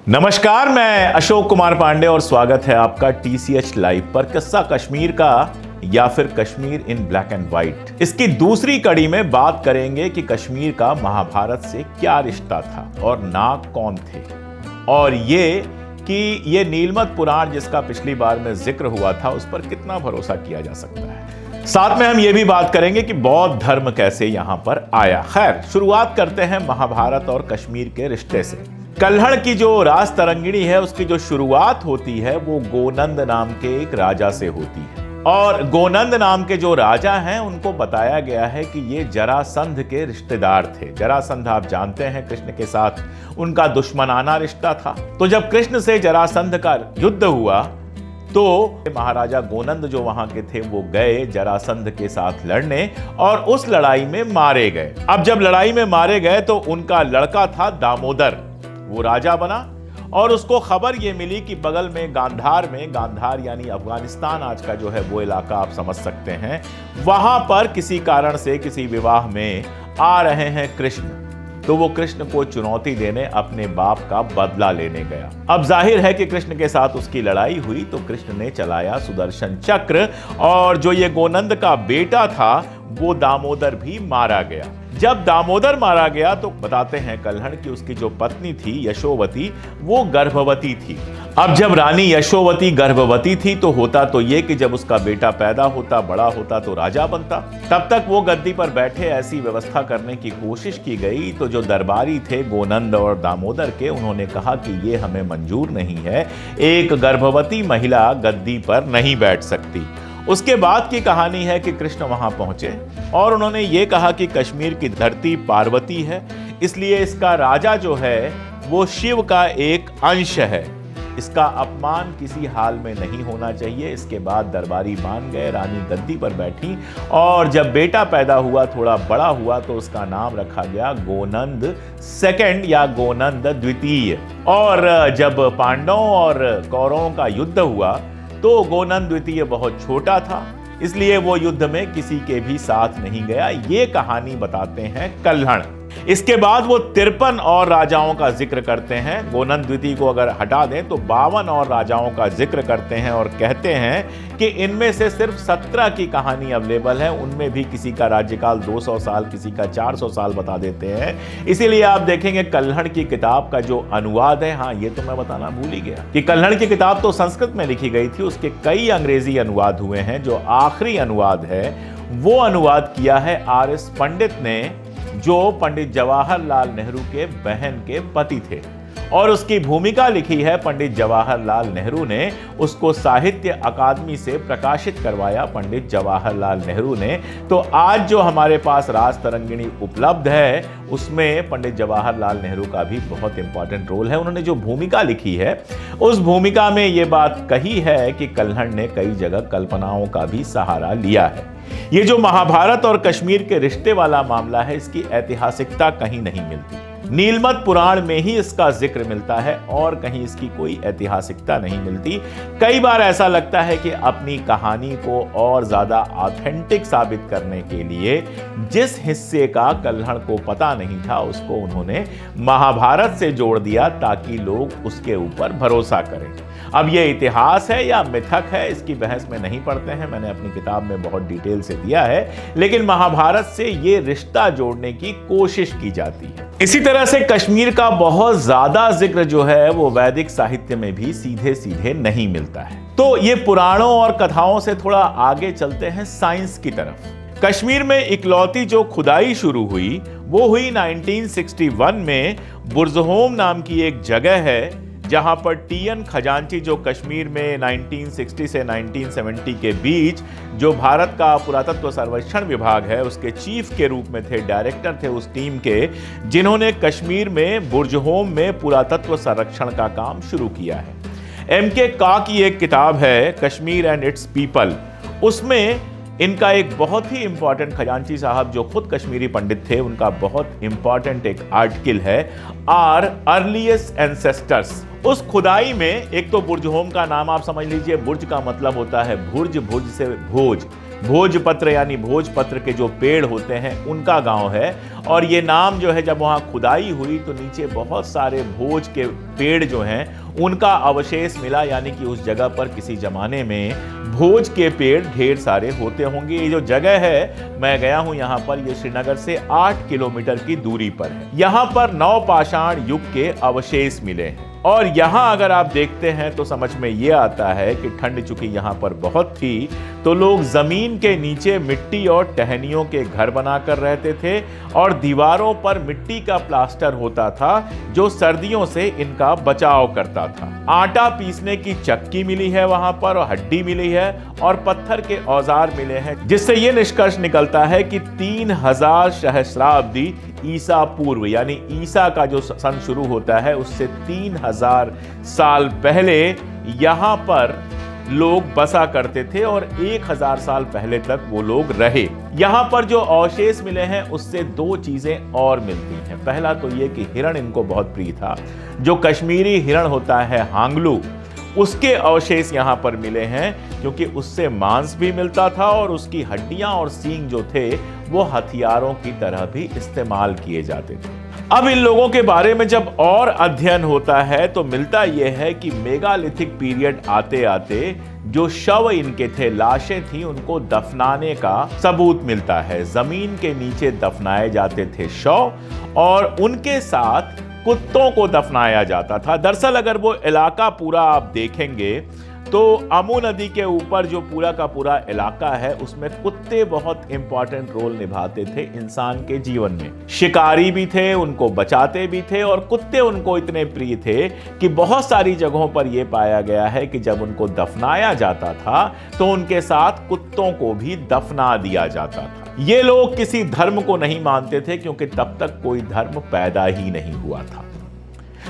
नमस्कार, मैं अशोक कुमार पांडे और स्वागत है आपका TCH लाइव पर। किस्सा कश्मीर का या फिर कश्मीर इन ब्लैक एंड व्हाइट, इसकी दूसरी कड़ी में बात करेंगे कि कश्मीर का महाभारत से क्या रिश्ता था और नाग कौन थे, और ये कि ये नीलमत पुराण जिसका पिछली बार में जिक्र हुआ था उस पर कितना भरोसा किया जा सकता है। साथ में हम ये भी बात करेंगे कि बौद्ध धर्म कैसे यहां पर आया। खैर, शुरुआत करते हैं महाभारत और कश्मीर के रिश्ते से। कल्हड़ की जो राज तरंगिणी है उसकी जो शुरुआत होती है वो गोनंद नाम के एक राजा से होती है, और गोनंद नाम के जो राजा हैं उनको बताया गया है कि ये जरासंध के रिश्तेदार थे। जरासंध आप जानते हैं कृष्ण के साथ उनका दुश्मनाना रिश्ता था। तो जब कृष्ण से जरासंध का युद्ध हुआ तो महाराजा गोनंद जो वहां के थे वो गए जरासंध के साथ लड़ने और उस लड़ाई में मारे गए। अब जब लड़ाई में मारे गए तो उनका लड़का था दामोदर, वो राजा बना, और उसको खबर ये मिली कि बगल में गांधार यानी अफगानिस्तान आज का जो है वो इलाका आप समझ सकते हैं, वहां पर किसी कारण से किसी विवाह में आ रहे हैं कृष्ण। तो वो कृष्ण को चुनौती देने अपने बाप का बदला लेने गया। अब जाहिर है कि कृष्ण के साथ उसकी लड़ाई हुई तो कृष्ण ने चलाया सुदर्शन चक्र, और जो ये गोनंद का बेटा था वो दामोदर भी मारा गया। जब दामोदर मारा गया तो बताते हैं कल्हड़ की उसकी जो पत्नी थी यशोवती वो गर्भवती थी। अब जब रानी यशोवती गर्भवती थी तो होता तो ये कि जब उसका बेटा पैदा होता, बड़ा होता तो राजा बनता। तब तक वो गद्दी पर बैठे ऐसी व्यवस्था करने की कोशिश की गई तो जो दरबारी थे गोनंद और दामोदर के, उन्होंने कहा कि ये हमें मंजूर नहीं है, एक गर्भवती महिला गद्दी पर नहीं बैठ सकती। उसके बाद की कहानी है कि कृष्ण वहां पहुंचे और उन्होंने ये कहा कि कश्मीर की धरती पार्वती है, इसलिए इसका राजा जो है वो शिव का एक अंश है, इसका अपमान किसी हाल में नहीं होना चाहिए। इसके बाद दरबारी मान गए, रानी गद्दी पर बैठी, और जब बेटा पैदा हुआ, थोड़ा बड़ा हुआ, तो उसका नाम रखा गया गोनंद सेकंड या गोनंद द्वितीय। और जब पांडवों और कौरवों का युद्ध हुआ तो गोनंद द्वितीय बहुत छोटा था, इसलिए वो युद्ध में किसी के भी साथ नहीं गया। ये कहानी बताते हैं कल्हड़। इसके बाद वो 53 और राजाओं का जिक्र करते हैं। गोनंद द्वितीय को अगर हटा दें तो 52 और राजाओं का जिक्र करते हैं और कहते हैं कि इनमें से सिर्फ 17 की कहानी अवेलेबल है, उनमें भी किसी का राज्यकाल 200 साल, किसी का 400 साल बता देते हैं। इसीलिए आप देखेंगे कल्हड़ की किताब का जो अनुवाद है, हाँ ये तो मैं बताना भूल ही गया कि कल्हड़ की किताब तो संस्कृत में लिखी गई थी, उसके कई अंग्रेजी अनुवाद हुए हैं। जो आखिरी अनुवाद है वो अनुवाद किया है RS पंडित ने, जो पंडित जवाहरलाल नेहरू के बहन के पति थे, और उसकी भूमिका लिखी है पंडित जवाहरलाल नेहरू ने। उसको साहित्य अकादमी से प्रकाशित करवाया पंडित जवाहरलाल नेहरू ने। तो आज जो हमारे पास राज तरंगिणी उपलब्ध है उसमें पंडित जवाहरलाल नेहरू का भी बहुत इंपॉर्टेंट रोल है। उन्होंने जो भूमिका लिखी है उस भूमिका में ये बात कही है कि कल्हड़ ने कई जगह कल्पनाओं का भी सहारा लिया है। ये जो महाभारत और कश्मीर के रिश्ते वाला मामला है, इसकी ऐतिहासिकता कहीं नहीं मिलती। नीलमत पुराण में ही इसका जिक्र मिलता है और कहीं इसकी कोई ऐतिहासिकता नहीं मिलती। कई बार ऐसा लगता है कि अपनी कहानी को और ज्यादा ऑथेंटिक साबित करने के लिए जिस हिस्से का कल्हड़ को पता नहीं था उसको उन्होंने महाभारत से जोड़ दिया ताकि लोग उसके ऊपर भरोसा करें। अब ये इतिहास है या मिथक है, इसकी बहस में नहीं पड़ते हैं, मैंने अपनी किताब में बहुत डिटेल से दिया है, लेकिन महाभारत से ये रिश्ता जोड़ने की कोशिश की जाती है। इसी तरह से कश्मीर का बहुत ज्यादा जिक्र जो है वो वैदिक साहित्य में भी सीधे सीधे नहीं मिलता है। तो ये पुराणों और कथाओं से थोड़ा आगे चलते हैं साइंस की तरफ। कश्मीर में इकलौती जो खुदाई शुरू हुई वो हुई 1961 में। बुरजहोम नाम की एक जगह है जहां पर TN खजांची, जो कश्मीर में 1960 से 1970 के बीच जो भारत का पुरातत्व सर्वेक्षण विभाग है उसके चीफ के रूप में थे, डायरेक्टर थे उस टीम के, जिन्होंने कश्मीर में बुरजहोम में पुरातत्व संरक्षण का काम शुरू किया है। MK का की एक किताब है कश्मीर एंड इट्स पीपल, उसमें इनका एक बहुत ही इंपॉर्टेंट, खजांची साहब जो खुद कश्मीरी पंडित थे, उनका बहुत इंपॉर्टेंट एक आर्टिकल है आर अर्लीस्ट एंसेस्टर्स। उस खुदाई में एक तो बुरजहोम का नाम आप समझ लीजिए, बुर्ज का मतलब होता है भुर्ज, भुर्ज से भोज, भोजपत्र यानी भोजपत्र के जो पेड़ होते हैं उनका गांव है। और ये नाम जो है, जब वहां खुदाई हुई तो नीचे बहुत सारे भोज के पेड़ जो हैं उनका अवशेष मिला, यानी कि उस जगह पर किसी जमाने में भोज के पेड़ ढेर सारे होते होंगे। ये जो जगह है, मैं गया हूं यहां पर, ये श्रीनगर से 8 किलोमीटर की दूरी पर है। यहां पर नवपाषाण युग के अवशेष मिले हैं और यहां अगर आप देखते हैं तो समझ में ये आता है कि ठंड चूंकि यहां पर बहुत थी तो लोग जमीन के नीचे मिट्टी और टहनियों के घर बनाकर रहते थे और दीवारों पर मिट्टी का प्लास्टर होता था जो सर्दियों से इनका बचाव करता था। आटा पीसने की चक्की मिली है वहां पर और हड्डी मिली है और पत्थर के औजार मिले हैं, जिससे यह निष्कर्ष निकलता है कि 3000 सहस्राब्दी ईसा पूर्व, यानी ईसा का जो सन शुरू होता है उससे 3000 साल पहले यहां पर लोग बसा करते थे और 1000 साल पहले तक वो लोग रहे। यहां पर जो अवशेष मिले हैं उससे 2 चीजें और मिलती हैं। पहला तो ये कि हिरण इनको बहुत प्रिय था। जो कश्मीरी हिरण होता है हांगलू, उसके अवशेष यहां पर मिले हैं क्योंकि उससे मांस भी मिलता था और उसकी हड्डियां और सींग जो थे वो हथियारों की तरह भी इस्तेमाल किए जाते थे। अब इन लोगों के बारे में जब और अध्ययन होता है तो मिलता यह है कि मेगालिथिक पीरियड आते आते जो शव इनके थे, लाशें थी, उनको दफनाने का सबूत मिलता है। जमीन के नीचे दफनाए जाते थे शव और उनके साथ कुत्तों को दफनाया जाता था। दरअसल अगर वो इलाका पूरा आप देखेंगे तो अमू नदी के ऊपर जो पूरा का पूरा इलाका है उसमें कुत्ते बहुत इंपॉर्टेंट रोल निभाते थे इंसान के जीवन में। शिकारी भी थे, उनको बचाते भी थे और कुत्ते उनको इतने प्रिय थे कि बहुत सारी जगहों पर यह पाया गया है कि जब उनको दफनाया जाता था तो उनके साथ कुत्तों को भी दफना दिया जाता था। ये लोग किसी धर्म को नहीं मानते थे क्योंकि तब तक कोई धर्म पैदा ही नहीं हुआ था।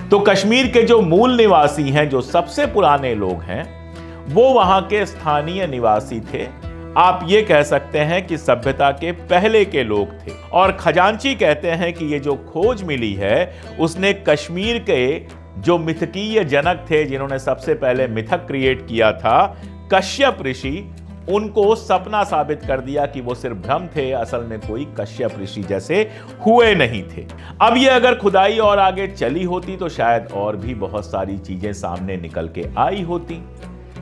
तो कश्मीर के जो मूल निवासी हैं, जो सबसे पुराने लोग हैं, वो वहां के स्थानीय निवासी थे। आप ये कह सकते हैं कि सभ्यता के पहले के लोग थे। और खजांची कहते हैं कि ये जो खोज मिली है उसने कश्मीर के जो मिथकीय जनक थे, जिन्होंने सबसे पहले मिथक क्रिएट किया था, कश्यप ऋषि, उनको सपना साबित कर दिया कि वो सिर्फ भ्रम थे, असल में कोई कश्यप ऋषि जैसे हुए नहीं थे। अब ये अगर खुदाई और आगे चली होती तो शायद और भी बहुत सारी चीजें सामने निकल के आई होती।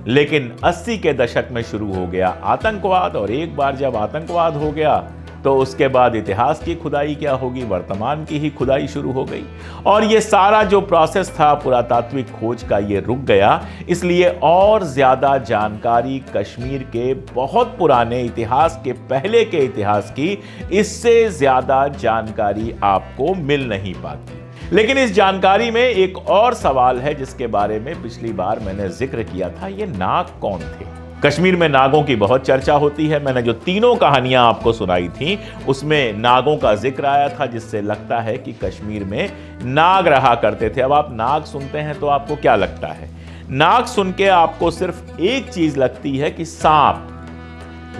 लेकिन 80 के दशक में शुरू हो गया आतंकवाद और एक बार जब आतंकवाद हो गया तो उसके बाद इतिहास की खुदाई क्या होगी, वर्तमान की ही खुदाई शुरू हो गई और ये सारा जो प्रोसेस था पुरातात्विक खोज का ये रुक गया। इसलिए और ज्यादा जानकारी कश्मीर के बहुत पुराने इतिहास के पहले के इतिहास की इससे ज्यादा जानकारी आपको मिल नहीं पाती। लेकिन इस जानकारी में एक और सवाल है जिसके बारे में पिछली बार मैंने जिक्र किया था, ये नाग कौन थे। कश्मीर में नागों की बहुत चर्चा होती है। मैंने जो 3 कहानियां आपको सुनाई थी उसमें नागों का जिक्र आया था, जिससे लगता है कि कश्मीर में नाग रहा करते थे। अब आप नाग सुनते हैं तो आपको क्या लगता है? नाग सुन के आपको सिर्फ एक चीज लगती है कि सांप।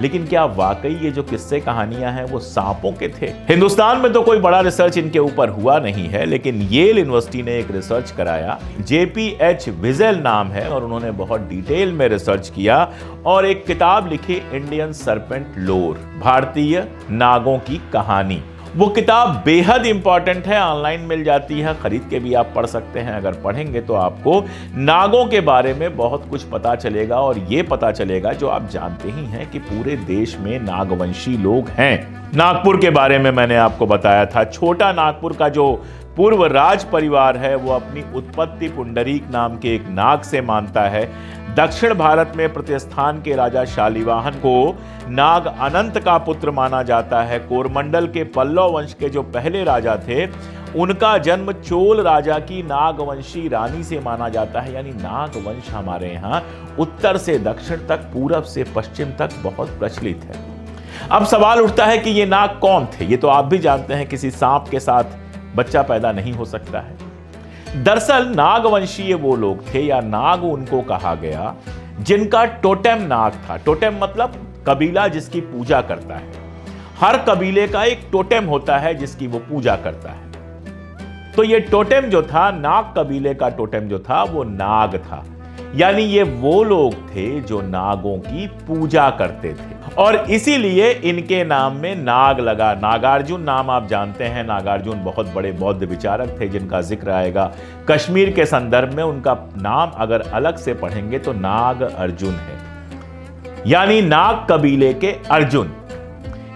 लेकिन क्या वाकई ये जो किस्से कहानियां हैं वो सांपों के थे? हिंदुस्तान में तो कोई बड़ा रिसर्च इनके ऊपर हुआ नहीं है, लेकिन येल यूनिवर्सिटी ने एक रिसर्च कराया, JPH विजेल नाम है, और उन्होंने बहुत डिटेल में रिसर्च किया और एक किताब लिखी, इंडियन सरपेंट लोर, भारतीय नागों की कहानी। वो किताब बेहद इंपॉर्टेंट है, ऑनलाइन मिल जाती है, खरीद के भी आप पढ़ सकते हैं। अगर पढ़ेंगे तो आपको नागों के बारे में बहुत कुछ पता चलेगा और ये पता चलेगा जो आप जानते ही हैं कि पूरे देश में नागवंशी लोग हैं। नागपुर के बारे में मैंने आपको बताया था। छोटा नागपुर का जो पूर्व राज परिवार है वो अपनी उत्पत्ति पुंडरीक नाम के एक नाग से मानता है। दक्षिण भारत में प्रतिस्थान के राजा शालिवाहन को नाग अनंत का पुत्र माना जाता है। कोरमंडल के पल्लव वंश के जो पहले राजा थे उनका जन्म चोल राजा की नागवंशी रानी से माना जाता है। यानी नागवंश हमारे यहाँ उत्तर से दक्षिण तक, पूरब से पश्चिम तक बहुत प्रचलित है। अब सवाल उठता है कि ये नाग कौन थे? ये तो आप भी जानते हैं, किसी सांप के साथ बच्चा पैदा नहीं हो सकता है। दरअसल नागवंशीय वो लोग थे, या नाग उनको कहा गया, जिनका टोटेम नाग था। टोटेम मतलब कबीला जिसकी पूजा करता है। हर कबीले का एक टोटेम होता है जिसकी वो पूजा करता है। तो ये टोटेम जो था, नाग कबीले का टोटेम जो था वो नाग था। यानी ये वो लोग थे जो नागों की पूजा करते थे और इसीलिए इनके नाम में नाग लगा। नागार्जुन नाम आप जानते हैं, नागार्जुन बहुत बड़े बौद्ध विचारक थे जिनका जिक्र आएगा कश्मीर के संदर्भ में। उनका नाम अगर अलग से पढ़ेंगे तो नाग अर्जुन है, यानी नाग कबीले के अर्जुन।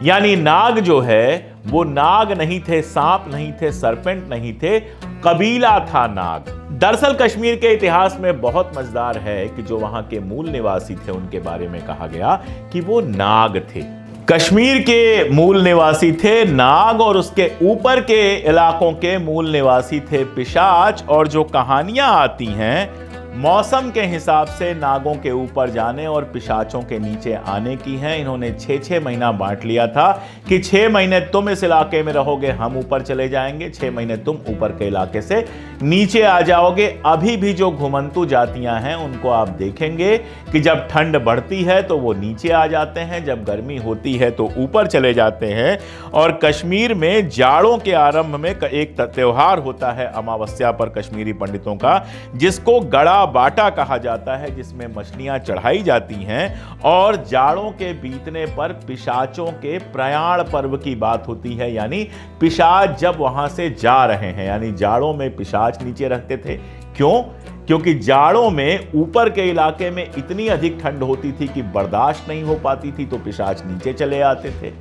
यानी नाग जो है वो नाग नहीं थे, सांप नहीं थे, सरपेंट नहीं थे, कबीला था नाग। दरअसल कश्मीर के इतिहास में बहुत मजेदार है कि जो वहां के मूल निवासी थे उनके बारे में कहा गया कि वो नाग थे। कश्मीर के मूल निवासी थे नाग और उसके ऊपर के इलाकों के मूल निवासी थे पिशाच। और जो कहानियां आती हैं मौसम के हिसाब से नागों के ऊपर जाने और पिशाचों के नीचे आने की हैं। इन्होंने 6-6 महीना बांट लिया था कि 6 महीने तुम इस इलाके में रहोगे, हम ऊपर चले जाएंगे, 6 महीने तुम ऊपर के इलाके से नीचे आ जाओगे। अभी भी जो घुमंतु जातियां हैं उनको आप देखेंगे कि जब ठंड बढ़ती है तो वो नीचे आ जाते हैं, जब गर्मी होती है तो ऊपर चले जाते हैं। और कश्मीर में जाड़ों के आरंभ में एक त्योहार होता है अमावस्या पर कश्मीरी पंडितों का, जिसको गड़ा बाटा कहा जाता है, जिसमें मछलियां चढ़ाई जाती हैं। और जाड़ों के बीतने पर पिशाचों के प्रयाण पर्व की बात होती है, यानी पिशाच जब वहां से जा रहे हैं, यानी जाड़ों में पिशाच नीचे रहते थे। क्यों? क्योंकि जाड़ों में ऊपर के इलाके में इतनी अधिक ठंड होती थी कि बर्दाश्त नहीं हो पाती थी, तो पिशाच नीचे चले आते थे।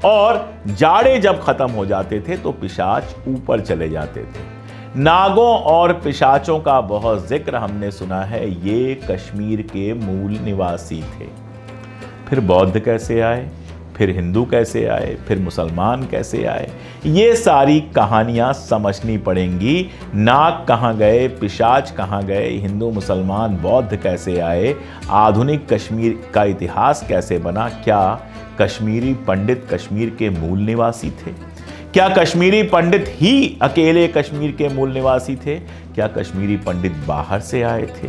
और जाड़े जब खत्म हो जाते थे तो पिशाच ऊपर चले जाते थे। नागों और पिशाचों का बहुत जिक्र हमने सुना है, ये कश्मीर के मूल निवासी थे। फिर बौद्ध कैसे आए, फिर हिंदू कैसे आए, फिर मुसलमान कैसे आए, ये सारी कहानियां समझनी पड़ेंगी। नाग कहां गए, पिशाच कहां गए, हिंदू मुसलमान बौद्ध कैसे आए, आधुनिक कश्मीर का इतिहास कैसे बना, क्या कश्मीरी पंडित कश्मीर के मूल निवासी थे? क्या कश्मीरी पंडित ही अकेले कश्मीर के मूल निवासी थे? क्या कश्मीरी पंडित बाहर से आए थे?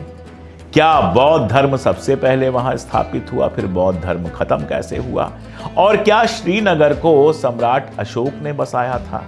क्या बौद्ध धर्म सबसे पहले वहां स्थापित हुआ, फिर बौद्ध धर्म खत्म कैसे हुआ? और क्या श्रीनगर को सम्राट अशोक ने बसाया था?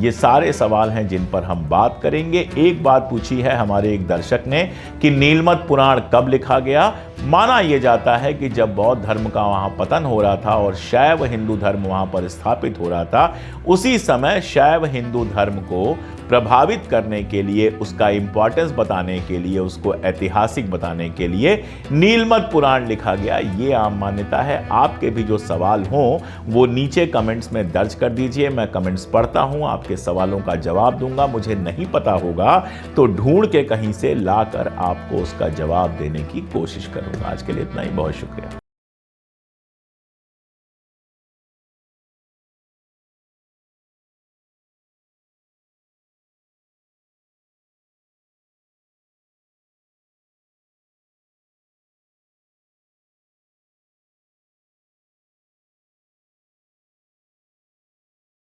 ये सारे सवाल हैं जिन पर हम बात करेंगे। एक बात पूछी है हमारे एक दर्शक ने कि नीलमत पुराण कब लिखा गया। माना यह जाता है कि जब बौद्ध धर्म का वहां पतन हो रहा था और शैव हिंदू धर्म वहां पर स्थापित हो रहा था, उसी समय शैव हिंदू धर्म को प्रभावित करने के लिए, उसका इंपॉर्टेंस बताने के लिए, उसको ऐतिहासिक बताने के लिए नीलमत पुराण लिखा गया। ये आम मान्यता है। आपके भी जो सवाल हों वो नीचे कमेंट्स में दर्ज कर दीजिए, मैं कमेंट्स पढ़ता हूं, आपके सवालों का जवाब दूंगा। मुझे नहीं पता होगा तो ढूंढ के कहीं से लाकर आपको उसका जवाब देने की कोशिश करूंगा। आज के लिए इतना ही, बहुत शुक्रिया।